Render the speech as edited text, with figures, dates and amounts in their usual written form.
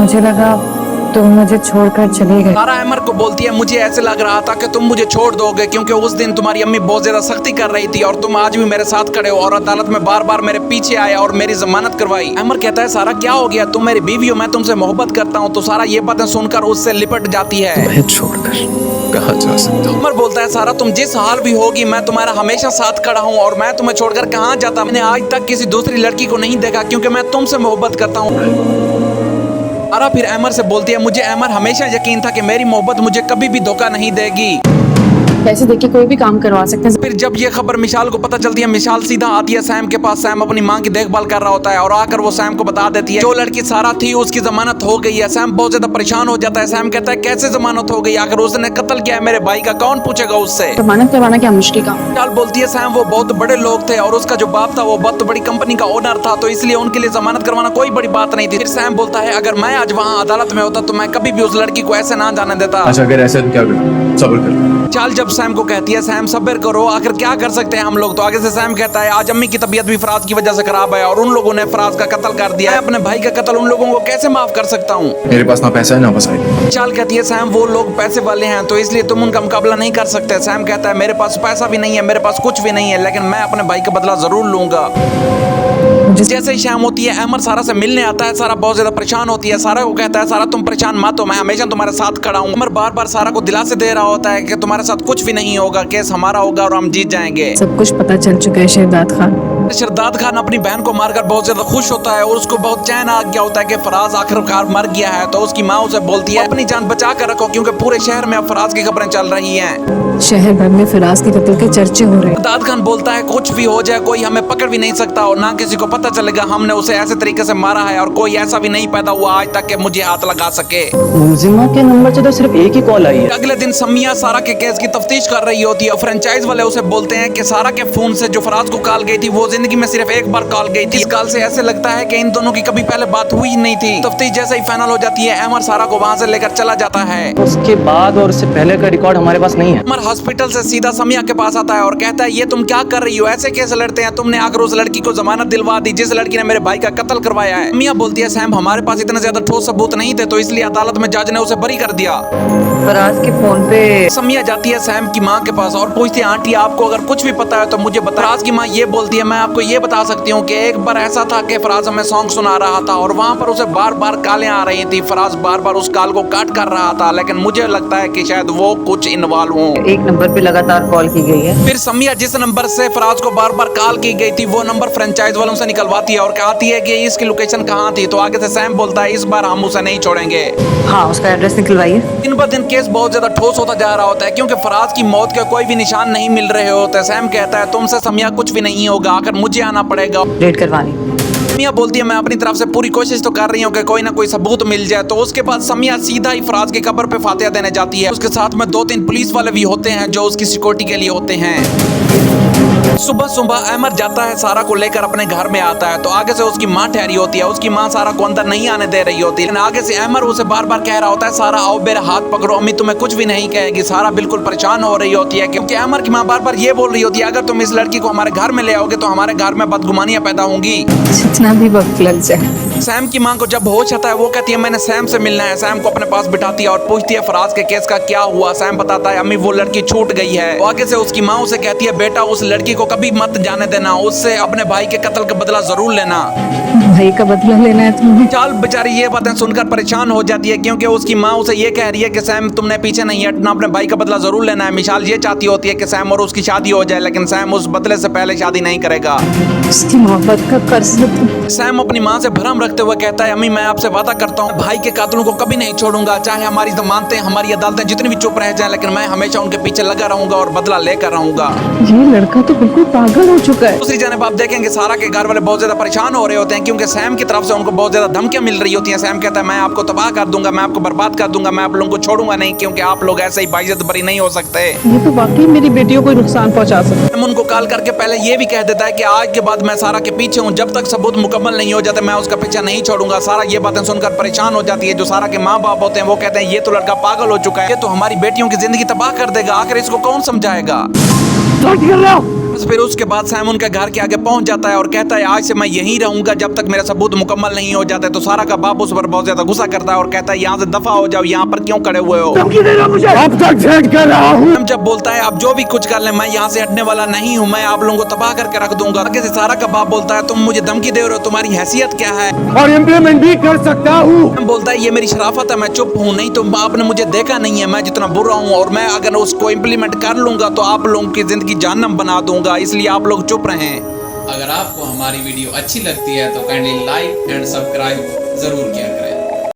मुझे लगा तुम मुझे छोड़कर चले गए। सारा अमर को बोलती है मुझे ऐसे लग रहा था कि तुम मुझे छोड़ दोगे क्योंकि उस दिन तुम्हारी अम्मी बहुत ज्यादा सख्ती कर रही थी और तुम आज भी मेरे साथ खड़े हो और अदालत में बार बार मेरे पीछे आया और मेरी जमानत करवाई। अमर कहता है सारा क्या हो गया, तुम मेरी बीवी हो, मैं तुमसे मोहब्बत करता हूँ। तो सारा ये बातें सुनकर उससे लिपट जाती है। तुम्हें छोड़कर कहाँ जा सकता हूँ। अमर बोलता है सारा तुम जिस हाल भी होगी मैं तुम्हारा हमेशा साथ खड़ा हूँ और मैं तुम्हें छोड़कर कहाँ जाता। मैंने आज तक किसी दूसरी लड़की को नहीं देखा क्योंकि मैं तुमसे मोहब्बत करता हूँ। सारा फिर अमर से बोलती है मुझे अमर हमेशा यकीन था कि मेरी मोहब्बत मुझे कभी भी धोखा नहीं देगी। पैसे देके कोई भी काम करवा सकते हैं। फिर जब ये खबर मिशाल को पता चलती है, मिशाल सीधा आती है सैम के पास। सैम अपनी माँ की देखभाल कर रहा होता है और आकर वो सैम को बता देती है जो लड़की सारा थी उसकी जमानत हो गई है। सैम बहुत ज्यादा परेशान हो जाता है। सैम कहता है कैसे जमानत हो गई, आखिर उसने कत्ल किया है मेरे भाई का, कौन पूछेगा उससे। जमानत करवाना क्या मुश्किल काम। मिशाल बोलती है सैम वो बहुत बड़े लोग थे और उसका जो बाप था वो बहुत बड़ी कंपनी का ओनर था, तो इसलिए उनके लिए जमानत करवाना कोई बड़ी बात नहीं थी। फिर सैम बोलता है अगर मैं आज वहाँ अदालत में होता तो मैं कभी भी उस लड़की को ऐसे ना जाने देता। अच्छा अगर ऐसे तो क्या करूँ, सब्र कर। चाल जब सैम को कहती है सैम सब्र करो, आखिर क्या कर सकते हैं हम लोग। तो आगे से सैम कहता है आज अम्मी की तबीयत भी फराज की वजह से खराब है और उन लोगों ने फराज का कत्ल कर दिया है। अपने भाई का कत्ल उन लोगों को कैसे माफ कर सकता हूँ। मेरे पास ना पैसा है ना बसाई। चाल कहती है सैम वो लोग पैसे वाले हैं तो इसलिए तुम उनका मुकाबला नहीं कर सकते। सैम कहता है मेरे पास पैसा भी नहीं है, मेरे पास कुछ भी नहीं है, लेकिन मैं अपने भाई का बदला जरूर लूंगा। जैसे ही शाम होती है अमर सारा से मिलने आता है। सारा बहुत ज्यादा परेशान होती है। सारा को कहता है सारा तुम परेशान मत हो, मैं हमेशा तुम्हारे साथ खड़ा हूँ। अमर बार बार सारा को दिलासे दे रहा होता है कि तुम्हारे साथ कुछ भी नहीं होगा, केस हमारा होगा और हम जीत जाएंगे। सब कुछ पता चल चुका है शहजाद खान। शहजाद खान अपनी बहन को मारकर बहुत ज्यादा खुश होता है और उसको बहुत चैन आ गया होता है कि फराज आखिरकार मर गया है। तो उसकी माँ उसे बोलती है अपनी जान बचा कर रखो क्योंकि पूरे शहर में अब फराज की खबरें चल रही हैं। शहर भर में फिराज के कत्ल के चर्चे हो रहे हैं। शहजाद खान बोलता है कुछ भी हो जाए कोई हमें पकड़ भी नहीं सकता और ना किसी को पता चलेगा हमने उसे ऐसे तरीके से मारा है और कोई ऐसा भी नहीं पैदा हुआ आज तक कि मुझे हाथ लगा सके। मुलजिमा के नंबर से तो सिर्फ एक ही कॉल आई है। अगले दिन समिया सारा के केस की तफ्तीश कर रही होती है। फ्रेंचाइज वाले उसे बोलते हैं कि सारा के फोन से जो फराज को कॉल गई थी वो जिंदगी में सिर्फ एक बार कॉल गई थी। इस कॉल से ऐसे लगता है कि इन दोनों की कभी पहले बात हुई नहीं थी। तफ्तीश जैसे ही फाइनल हो जाती है अमर सारा को वहाँ से लेकर चला जाता है। उसके बाद और उससे पहले का रिकॉर्ड हमारे पास नहीं है। अमर हॉस्पिटल से सीधा समिया के पास आता है और कहता है ये तुम क्या कर रही हो, ऐसे कैसे लड़ते हैं। तुमने आकर उस लड़की को जमानत दिलवा दी जिस लड़की ने मेरे भाई का कत्ल करवाया है। समिया बोलती है सैम हमारे पास इतने ज्यादा ठोस सबूत नहीं थे तो इसलिए अदालत में जज ने उसे बरी कर दिया। फराज के फोन पे समिया जाती है सैम की माँ के पास और पूछती है आंटी आपको अगर कुछ भी पता है तो मुझे बता। फराज की माँ ये बोलती है मैं आपको ये बता सकती हूँ कि एक बार ऐसा था कि फराज हमें सॉन्ग सुना रहा था और वहाँ पर उसे बार बार कालें आ रही थी। फराज बार बार उस काल को काट कर रहा था लेकिन मुझे लगता है कि शायद वो कुछ इन्वॉल्व हो। एक नंबर पे लगातार कॉल की गई है। फिर समिया जिस नंबर से फराज को बार बार कॉल की गई थी वो नंबर फ्रेंचाइज वालों से निकलवाती है और कहती है कि इसकी लोकेशन कहाँ थी। तो आगे से सैम बोलता है इस बार हम उसे नहीं छोड़ेंगे। हाँ उसका एड्रेस निकलवाइए। दिन ब दिन केस बहुत ज्यादा ठोस होता जा रहा होता है क्योंकि फराज की मौत के कोई भी निशान नहीं मिल रहे होते। सैम कहता है तुमसे समिया कुछ भी नहीं होगा, आखिर मुझे आना पड़ेगा रेड करवानी। समिया बोलती है मैं अपनी तरफ से पूरी कोशिश तो कर रही हूँ कि कोई ना कोई सबूत मिल जाए। तो उसके बाद समिया सीधा ही फराज की कब्र पे फातिहा देने जाती है। उसके साथ में 2-3 पुलिस वाले भी होते हैं जो उसकी सिक्योरिटी के लिए होते हैं। सुबह सुबह अमर जाता है सारा को लेकर अपने घर में आता है तो आगे से उसकी माँ ठहरी होती है। उसकी माँ सारा को अंदर नहीं आने दे रही होती है। आगे से अमर उसे बार बार कह रहा होता है सारा आओ मेरा हाथ पकड़ो, अम्मी तुम्हें कुछ भी नहीं कहेगी। सारा बिल्कुल परेशान हो रही होती है क्योंकि अमर की माँ बार बार ये बोल रही होती है अगर तुम इस लड़की को हमारे घर में ले आओगे तो हमारे घर में बदगुमानियां पैदा होंगी। जितना भी वक्त लग जाए। सैम की माँ को जब होश आता है वो कहती है मैंने सैम से मिलना है। सैम को अपने पास बिठाती है और पूछती है फराज के केस का क्या हुआ। सैम बताता है अम्मी वो लड़की छूट गई है। तो आगे से उसकी माँ उसे कहती है बेटा उस लड़की को कभी मत जाने देना, उससे अपने भाई के कत्ल का बदला जरूर लेना। भाई का बदला लेना है तुम्हें। चाल बेचारी ये बातें सुनकर परेशान हो जाती है क्योंकि उसकी माँ उसे ये कह रही है कि सैम तुमने पीछे नहीं हटना, अपने भाई का बदला जरूर लेना है। मिशाल ये चाहती होती है कि सैम और उसकी शादी हो जाए लेकिन सैम उस बदले से पहले शादी नहीं करेगा। उसकी मोहब्बत का कर्ज है तुम। सैम अपनी माँ से भरम रखते हुए कहता है अम्मी मैं आपसे वादा करता हूँ भाई के कातलों को कभी नहीं छोड़ूंगा, चाहे हमारी जमानतें हमारी अदालतें जितनी भी चुप रह जाए लेकिन मैं हमेशा उनके पीछे लगा रहूंगा और बदला लेकर रहूंगा। ये लड़का तो बिल्कुल पागल हो चुका है। दूसरी जानब आप देखेंगे सारा के घर वाले बहुत ज्यादा परेशान हो रहे होते हैं क्योंकि सैम की तरफ से उनको बहुत ज्यादा धमकियां मिल रही होती हैं। सैम कहता है मैं आपको तबाह कर दूंगा, मैं आपको बर्बाद कर दूंगा, मैं आप लोगों को छोड़ूंगा नहीं, क्योंकि आप लोग ऐसे ही बाइज्जत बरी नहीं हो सकते। ये तो वाकई मेरी बेटियों को नुकसान पहुंचा सकता है। सैम उनको कॉल करके पहले ये भी कह देता है कि आज के बाद मैं सारा के पीछे हूँ, जब तक सबूत मुकम्मल नहीं हो जाते मैं उसका पीछा नहीं छोड़ूंगा। सारा ये बातें सुनकर परेशान हो जाती है। जो सारा के माँ बाप होते हैं वो कहते हैं ये तो लड़का पागल हो चुका है, ये तो हमारी बेटियों की जिंदगी तबाह कर देगा, आखिर इसको कौन समझाएगा। बस फिर उसके बाद सैम उनके घर के आगे पहुंच जाता है और कहता है आज से मैं यहीं रहूंगा जब तक मेरा सबूत मुकम्मल नहीं हो जाते। तो सारा का बाप उस पर बहुत ज्यादा गुस्सा करता है और कहता है यहाँ से दफा हो जाओ, यहाँ पर क्यों खड़े हुए हो। अब तक झेल कर रहा हूँ। सैम जब बोलता है आप जो भी कुछ कर ले मैं यहाँ से हटने वाला नहीं हूँ, मैं आप लोगों को तबाह करके रख दूंगा। आगे से सारा का बाप बोलता है तुम मुझे धमकी दे रहे हो, तुम्हारी हैसियत क्या है। और इम्प्लीमेंट भी कर सकता हूँ। सैम बोलता है ये मेरी शराफत है, मैं चुप हूँ, नहीं तो आपने मुझे देखा नहीं है मैं जितना बुरा हूँ, और मैं अगर उसको इम्प्लीमेंट कर लूंगा तो आप लोगों की जिंदगी जहन्नम बना दूंगा, इसलिए आप लोग चुप रहें। अगर आपको हमारी वीडियो अच्छी लगती है तो काइंडली लाइक एंड सब्सक्राइब जरूर किया करें।